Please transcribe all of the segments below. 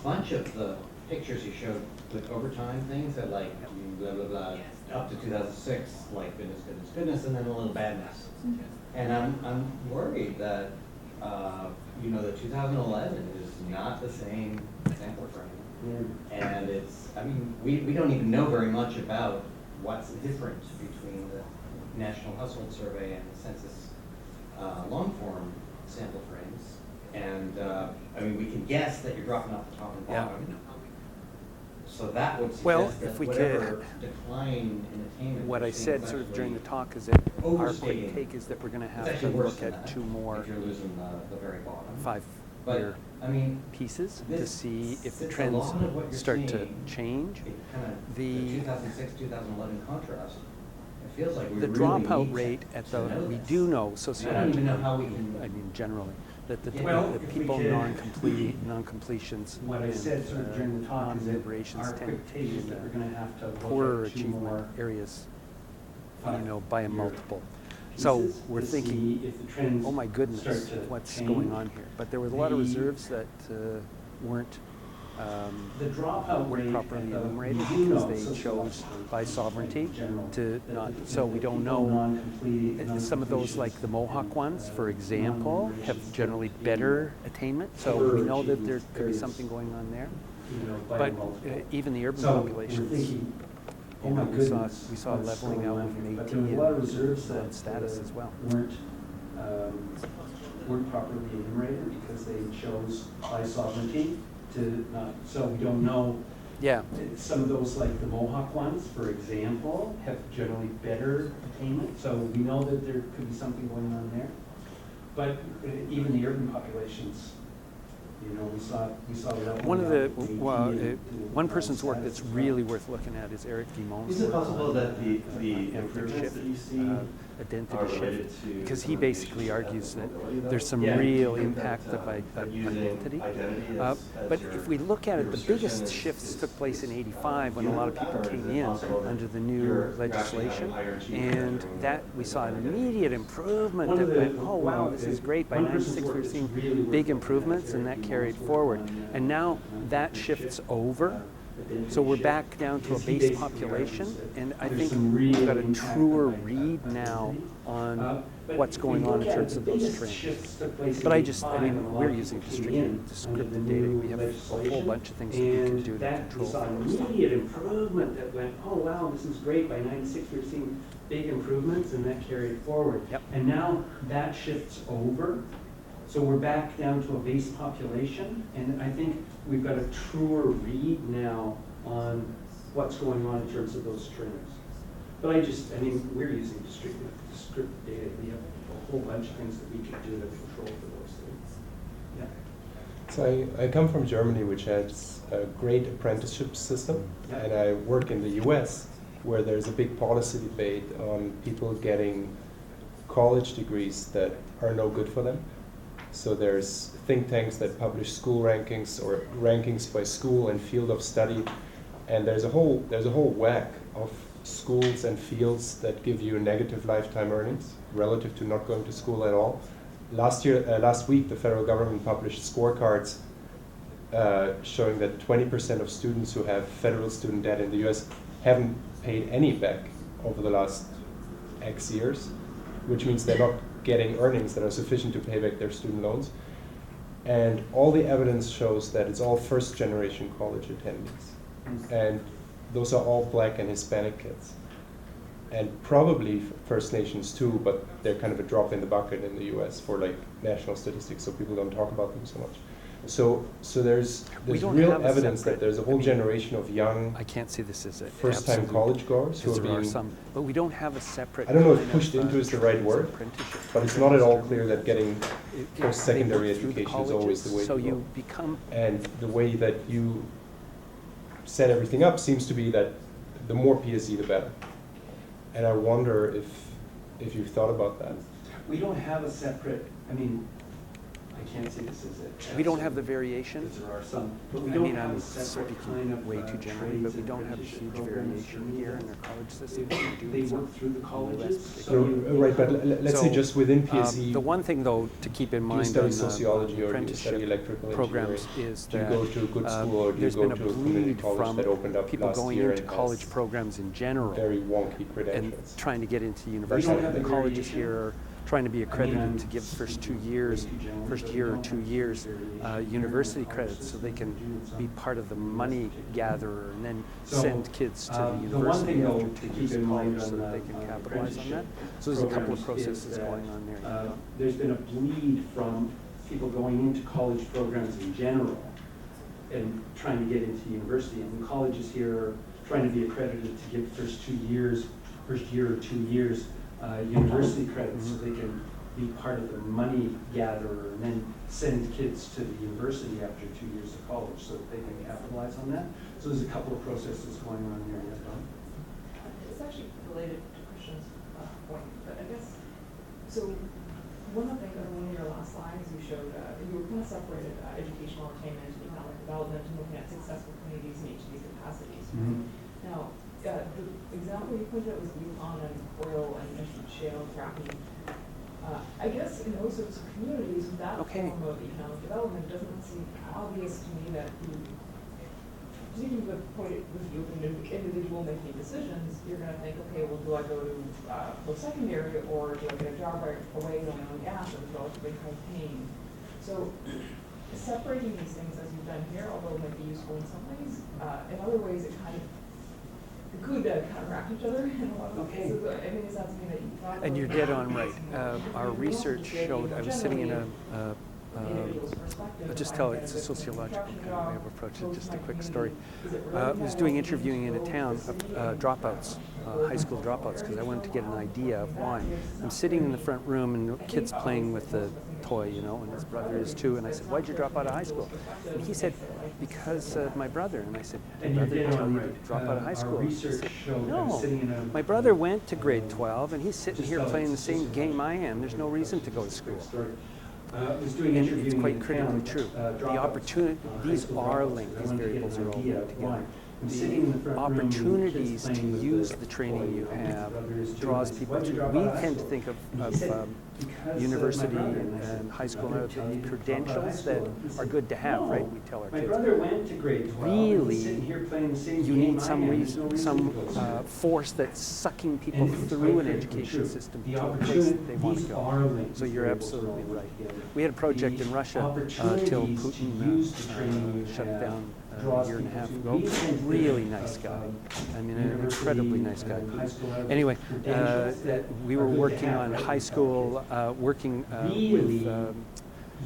bunch of the pictures you showed with overtime things that like blah, blah, blah, up to 2006, like goodness, goodness, goodness, and then a little badness. And I'm worried that, you know, the 2011 is not the same sample frame. And it's, I mean, we don't even know very much about what's the difference between the National Household Survey and the Census long-form sample frames. And I mean, we can guess that you're dropping off the top and bottom. So that would suggest Well, that if we whatever could, decline in attainment. what I we're seeing said is sort of during the actually talk is that our overstating. quick take is that we're going to It's have to actually worse look than at that, two more if you're losing the very bottom. 5-year But, I mean, pieces to this see if the sits a trends lot of what you're start to seeing, change. it kind of, The- the 2006, 2011 contrast, it feels like we The really dropout need rate to at the, know we this. do know I don't even sociologically, know how we can. I mean generally, that the, Well, the if we people could- non-completions What I said sort of during the talk is that non-deliberations our tend quick to take be is in that we're the going to have to poorer look at two achievement more areas, you 5 know, by a year multiple. So pieces we're to thinking, see if the trends oh my goodness, start to what's change. going on here? But there were a lot of The- reserves that weren't The dropout weren't rate properly at the, enumerated we do because know they chose sociologically, by sovereignty in general, to that not, the- so that we don't people know. non-complete- Some of those, like the Mohawk ones, for example, have generally better attainment, so we know that there could be something going on there. you know, by But multiple. even the urban So we're populations, thinking, you oh my know, goodness, we saw what's leveling going out on with here? But Métis there were a lot of and reserves flood that status as well. weren't properly enumerated because they chose by sovereignty to not, so we don't know. Yeah, Some of those, like the Mohawk ones, for example, have generally better attainment, so we know that there could be something going on there. But even the urban populations, you know, we saw that. one of the, well, to one person's work status that's as well. really worth looking at is Eric Guimond's Is it work possible on, that the identity improvements shift, that you see identity are shift, related to because he some of the basically issues of argues that mobility, though? there's some Yeah. real Do you think impact that, by using identity. identity Uh, as but your- if we look at it, your the restriction biggest is- shifts took place in is, '85 when a you lot know of people that, or came is it in possible that under the you're new actually legislation, having higher achievement and during that we saw an immediate improvement One that of the- went, oh wow, well, this is great. By one person's '96 we work were that's seeing really worth big looking at improvements, is and Eric that carried Guimond's work forward. on, And now that shift, shift's over. identity So we're shift. back down to a Because he base basically population, argues that and I there's think some we've got a real impact truer on read now identity. on But what's if going we on look in at terms it, of the those biggest trends. shifts took place But in I just, I 85 mean, when a lot we're of using people came distributed, in descriptive under the data. new We have a whole legislation, bunch of things that we can and do to that control we saw for an those. immediate improvement that went, oh wow, this is great. By '96 we were seeing big improvements, and that carried forward. Yep. And now that shift's over. So we're back down to a base population, and I think we've got a truer read now on what's going on in terms of those trends. But I mean, we're using descriptive data. We have a whole bunch of things that we can do to control for those things. Yeah. So I come from Germany, which has a great apprenticeship system, Yeah. and I work in the US, where there's a big policy debate on people getting college degrees that are no good for them. So there's think tanks that publish school rankings or rankings by school and field of study, and there's a whole whack of schools and fields that give you negative lifetime earnings relative to not going to school at all. Last week, the federal government published scorecards showing that 20% of students who have federal student debt in the US haven't paid any back over the last X years, which means they're not getting earnings that are sufficient to pay back their student loans. And all the evidence shows that it's all first-generation college attendees. And those are all Black and Hispanic kids. And probably First Nations too, but they're kind of a drop in the bucket in the US for like national statistics, so people don't talk about them so much. So there's don't real have a evidence separate- that there's a whole I mean, generation of young I can't see this as a first-time absolute, college goers who because are there are being, some, but we don't have a separate. I don't know if kind pushed of, into is the right trends word, apprenticeship but it's not at all programs. clear that getting They post-secondary work through the education is always the way colleges, so to go. you become, And the way that you set everything up seems to be that the more PSE, the better. And I wonder if you've thought about that. We don't have a separate, I mean, I can't say this is it. We don't have the variation. Because there are some, but we I don't mean, have I'm a separate speaking kind of way too generally, trades but we and don't have a apprenticeship huge programs variation in here in Germany. our college system. They work through the colleges, so So, you. right, but let's say So, just within PSE, the one thing, though, to keep in do you mind study on sociology the or do you study apprenticeship electrical programs engineering? is Do you that go to a good school or do you there's go been to a a community bleed college from that opened up people last going year into and college has programs in general very wonky and credentials? trying to get into don't university. have The the colleges variation. here are trying to be accredited I'm to give the first 2 speaking years, way too generally, first but year we or don't 2 have years variation university in the college credits so they system. can We do be some part of the money university gatherer and then So, send kids to the the one university thing, though, after to 2 keep years in of mind college so on that they the- can on capitalize on that. apprenticeship So there's a couple of programs is processes that, going on there. There's been a bleed from people going into college programs in general and trying to get into university. And the colleges here are trying to be accredited to give first year or 2 years, university credits so they can be part of the money gatherer and then send kids to the university after 2 years of college so that they can capitalize on that. So there's a couple of processes going on here. Yeah, Don? It's actually related to Christian's point, but I guess, so one of the things on one of your last slides, you showed, you were kind of separated educational attainment and economic development and looking at successful communities in each of these capacities. Now, the example you pointed out was Yukon and oil and shale fracking. I guess in those sorts of communities, with that Okay. form of economic development, it doesn't seem obvious to me that you, particularly with you an individual making decisions, you're going to think, okay, well, do I go to post-secondary or do I get a job right away in oil and gas that is relatively high paying? So separating these things as you've done here, although it might be useful in some ways, in other ways it kind of could counteract each other in a lot of Okay. ways. So, I mean, is that something that you thought And about? you're dead on right. Our research showed, I was sitting in I'll just tell it's a sociological kind of way of approach it, just a quick story. I was doing interviewing in a town of dropouts, high school dropouts, because I wanted to get an idea of why. I'm sitting in the front room and the kid's playing with the toy, you know, and his brother is too, and I said, why'd you drop out of high school? And he said, because of my brother. And I said, did your brother tell you to drop out of high school? Our He research said, showed, I was no, sitting in a. my brother went to grade 12 and he's sitting here playing the same game I am. There's no reason to go to school. Was doing And interviewing it's quite in critically town, true. The dropouts, opportunity, high these school are dropouts. linked, I these wanted to get variables an are all idea linked of why. together. I'm sitting in the front room with Opportunities kids to playing with use the the training toy, you and his have brother is too, draws and I said, people "Why'd you to, drop we out of high tend to school?" think And he of said, "Because of university my brother." And I said, and high "Did school your and brother tell you other to drop out of high credentials school?" that He said, are good to have, "No, right? We tell our my kids. brother went to grade 12. and Really, he's sitting here playing the same you game need I some am. There's reason, no reason some to go to school." force that's sucking people And it's through quite an critically education true. system The to a place that they want to these go. are linked, So these you're variables are absolutely all right. linked together. We had a project The in Russia till opportunities to Putin use the training you shut it have down a draws year and a people half to ago. we tend to Really think nice of, guy. I mean, an university incredibly nice guy. and high school have Anyway, credentials that we are were good to working have, on right? high school, working Really, with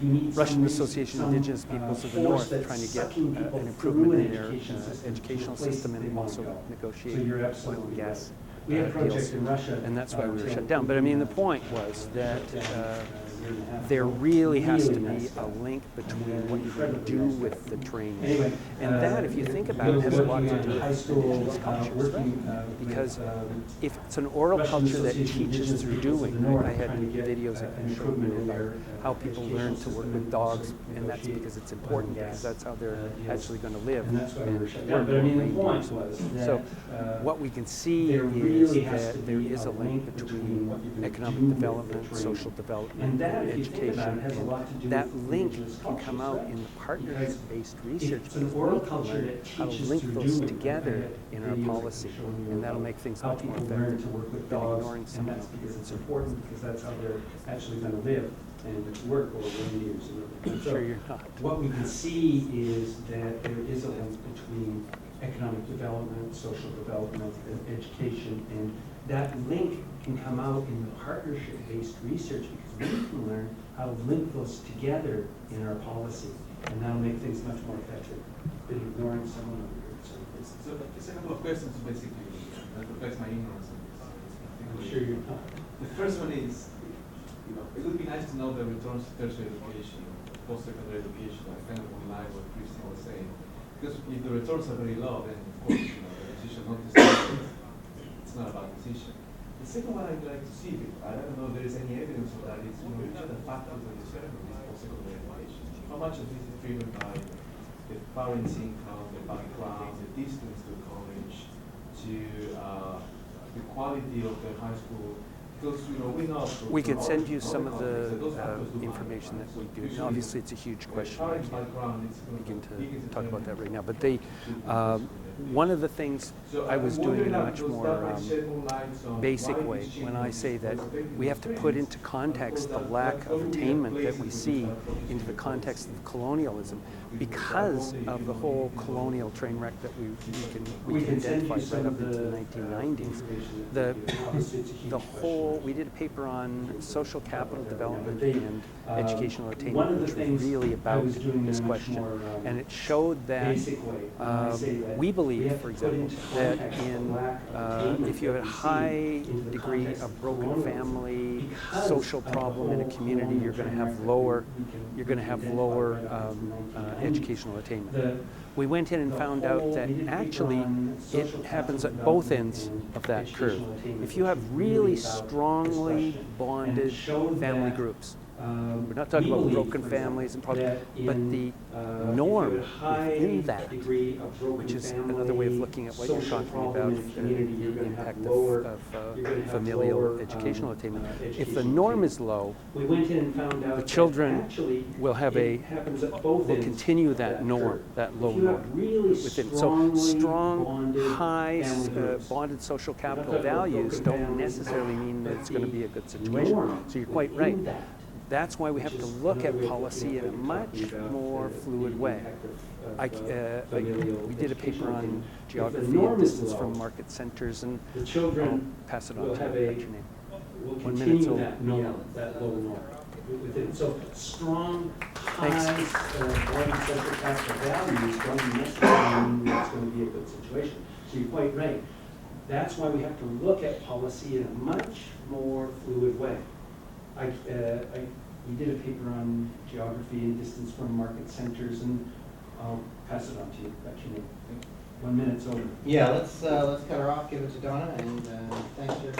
you need Russian some Association of some, Indigenous Peoples of the force North, that's trying to get sucking people an through improvement in an their education system to educational a place system that they and wanna also go. negotiate So you're oil absolutely and gas right. We had a project deals. in Russia, And that's why we were till shut down. But I mean, the point was that there really has to be a link between what you're going to do with the training. Anyway, And that, if you think about it, has a lot to do with high school indigenous cultures, right? Because with, if it's an oral Russian culture that Association of teaches Indigenous through Peoples of doing, the North, I had trying to get, videos I an can show improvement you in about their, how people educational learn to system work and with dogs, also and that's negotiate because it's oil and important, gas, because that's how they're deals. actually going to live. And that's why we were shut down. learn But I mean, more the point readings. was So that, what we can see there is really has to that there be is a a link link between what you're gonna do economic with the development, training. social development, And that, and if you think about education. it, has a lot to do And that with link indigenous can come cultures, out right? in the partnership-based If research. it's an because oral we can culture learn that how to teaches link through those doing, together I in had our videos policy, showing you and that'll make things how much more people learn to effective work with than dogs, ignoring and someone that's else. because it's important, because that's how they're actually going to live and work over reindeers and everything. I'm sure you're not. What we can see is that there is a link between economic development, social development, and education, and that link can come out in the partnership-based research because we can learn how to link those together in our policy, and that'll make things much more effective than ignoring someone over here. So it's a couple of questions basically that reflects my ignorance on this. I'm sure you're not. The first one is, it would be nice to know the returns to tertiary education, post-secondary education, like kind of in line with what Christian was saying. Because if the returns are very low, then of course, the decision not to study, it's not about decision. The second one I'd like to see, I don't know if there is any evidence of that, is which are the factors that determine this post-secondary education. How much of this is driven by the parents' income, the background, the distance to college, to the quality of the high school. Because we know. We can send you some of the information that we do. Now, obviously, it's a huge question. I can't begin to talk about that right now. But one of the things I was doing in a much more basic way when I say that we have to put into context the lack of attainment that we see into the context of colonialism because of the whole colonial train wreck that we can identify right up into the 1990s. The whole, we did a paper on social capital development and educational attainment, which was really about this question. And it showed that we believe, for example, that if you have a high degree of broken family, social problem in a community, you're going to have lower educational attainment. We went in and found out that actually it happens at both ends of that curve. If you have really strongly bonded family groups, we're not talking about broken families and problems, but the norm within that, which is another way of looking at what you're talking about, the impact of familial educational attainment. If the norm is low, the children will continue that norm, that low norm within. So strong, high bonded social capital values don't necessarily mean that it's going to be a good situation. So you're quite right. That's why we have to look at policy in a much more fluid way. We did a paper on geography and distance from market centers, and I'll pass it on to you. What's your name? 1 minute over. That low norm. So strong, high bonded social capital values don't necessarily mean that it's going to be a good situation. So you're quite right. That's why we have to look at policy in a much more fluid way. We did a paper on geography and distance from market centers, and I'll pass it on to you. That's your name. 1 minute's over. Yeah, let's cut her off, give it to Donna, and thanks for